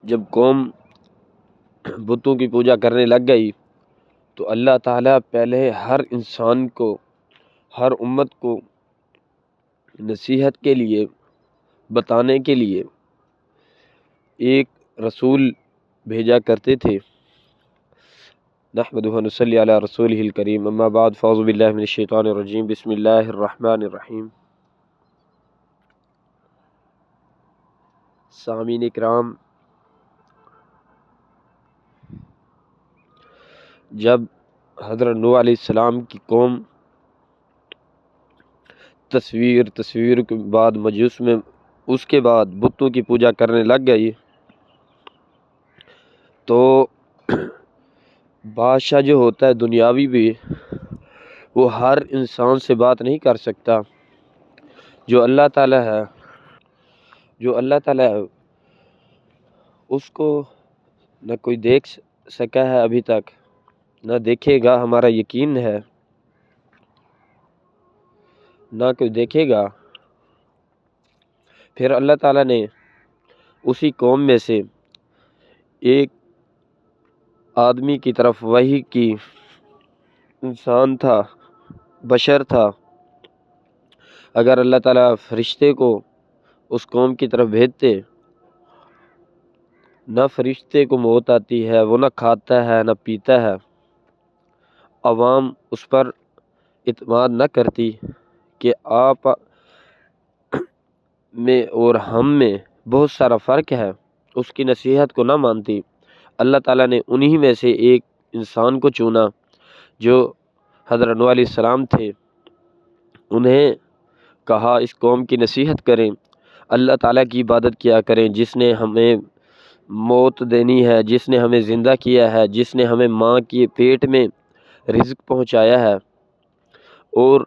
جب قوم بتوں کی پوجا کرنے لگ گئی تو اللہ تعالیٰ پہلے ہر انسان کو، ہر امت کو نصیحت کے لیے، بتانے کے لیے ایک رسول بھیجا کرتے تھے۔ نحمدہ و نصلی علی رسولہ الکریم، اما بعد فاعوذ باللہ من الشیطان الرجیم، بسم اللہ الرحمن الرحیم۔ سامعین اکرام، جب حضرت نوح علیہ السلام کی قوم تصویر کے بعد مجوس میں، اس کے بعد بتوں کی پوجا کرنے لگ گئی تو بادشاہ جو ہوتا ہے دنیاوی بھی، وہ ہر انسان سے بات نہیں کر سکتا۔ جو اللہ تعالیٰ ہے اس کو نہ کوئی دیکھ سکا ہے ابھی تک، نہ دیکھے گا، ہمارا یقین ہے، نہ کوئی دیکھے گا۔ پھر اللہ تعالیٰ نے اسی قوم میں سے ایک آدمی کی طرف وحی کی، انسان تھا، بشر تھا۔ اگر اللہ تعالیٰ فرشتے کو اس قوم کی طرف بھیجتے، نہ فرشتے کو موت آتی ہے، وہ نہ کھاتا ہے نہ پیتا ہے، عوام اس پر اعتماد نہ کرتی کہ آپ میں اور ہم میں بہت سارا فرق ہے، اس کی نصیحت کو نہ مانتی۔ اللہ تعالیٰ نے انہی میں سے ایک انسان کو چنا جو حضرت نوح علیہ السلام تھے۔ انہیں کہا اس قوم کی نصیحت کریں، اللہ تعالیٰ کی عبادت کیا کریں، جس نے ہمیں موت دینی ہے، جس نے ہمیں زندہ کیا ہے، جس نے ہمیں ماں کے پیٹ میں رزق پہنچایا ہے، اور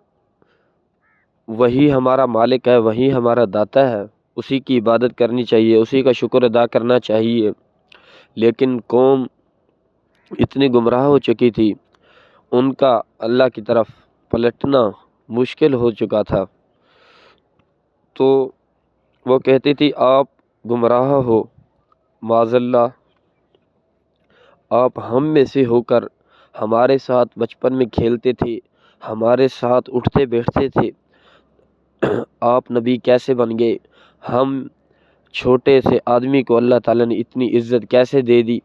وہی ہمارا مالک ہے، وہی ہمارا داتا ہے، اسی کی عبادت کرنی چاہیے، اسی کا شکر ادا کرنا چاہیے۔ لیکن قوم اتنی گمراہ ہو چکی تھی، ان کا اللہ کی طرف پلٹنا مشکل ہو چکا تھا، تو وہ کہتی تھی آپ گمراہ ہو، معاذ اللہ، آپ ہم میں سے ہو کر ہمارے ساتھ بچپن میں کھیلتے تھے، ہمارے ساتھ اٹھتے بیٹھتے تھے، آپ نبی کیسے بن گئے؟ ہم چھوٹے سے آدمی کو اللہ تعالیٰ نے اتنی عزت کیسے دے دی؟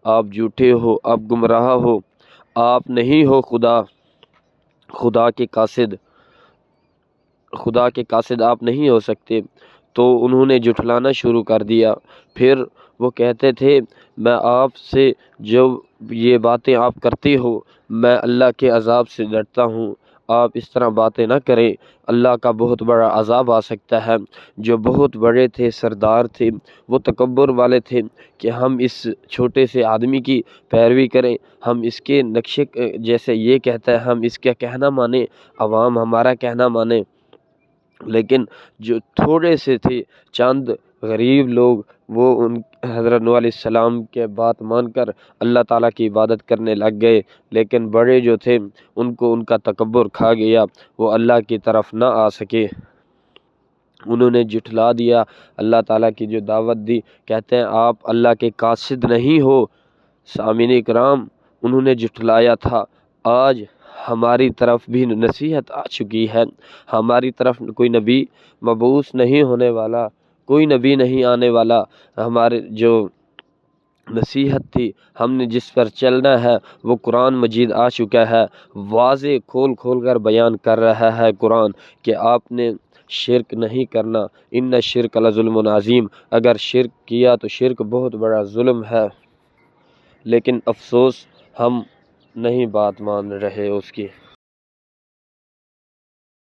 آپ جھوٹے ہو، آپ گمراہ ہو، آپ نہیں ہو خدا کے قاصد آپ نہیں ہو سکتے۔ تو انہوں نے جھٹلانا شروع کر دیا۔ پھر وہ کہتے تھے میں آپ سے جو یہ باتیں آپ کرتے ہو، میں اللہ کے عذاب سے ڈرتا ہوں، آپ اس طرح باتیں نہ کریں، اللہ کا بہت بڑا عذاب آ سکتا ہے۔ جو بہت بڑے تھے، سردار تھے، وہ تکبر والے تھے کہ ہم اس چھوٹے سے آدمی کی پیروی کریں، ہم اس کے نقشے جیسے یہ کہتا ہے ہم اس کا کہنا مانیں، عوام ہمارا کہنا مانیں۔ لیکن جو تھوڑے سے تھے، چند غریب لوگ، وہ ان حضرت نوح علیہ السلام کے بات مان کر اللہ تعالیٰ کی عبادت کرنے لگ گئے۔ لیکن بڑے جو تھے ان کو ان کا تکبر کھا گیا، وہ اللہ کی طرف نہ آ سکے، انہوں نے جھٹلا دیا اللہ تعالیٰ کی جو دعوت دی۔ کہتے ہیں آپ اللہ کے قاصد نہیں ہو۔ سامعین اکرام، انہوں نے جھٹلایا تھا، آج ہماری طرف بھی نصیحت آ چکی ہے، ہماری طرف کوئی نبی مبعوث نہیں ہونے والا، کوئی نبی نہیں آنے والا، ہمارے جو نصیحت تھی، ہم نے جس پر چلنا ہے وہ قرآن مجید آ چکا ہے، واضح کھول کر بیان کر رہا ہے قرآن کہ آپ نے شرک نہیں کرنا، ان الشرک لظلم عظیم، اگر شرک کیا تو شرک بہت بڑا ظلم ہے۔ لیکن افسوس ہم نہیں بات مان رہے اس کی۔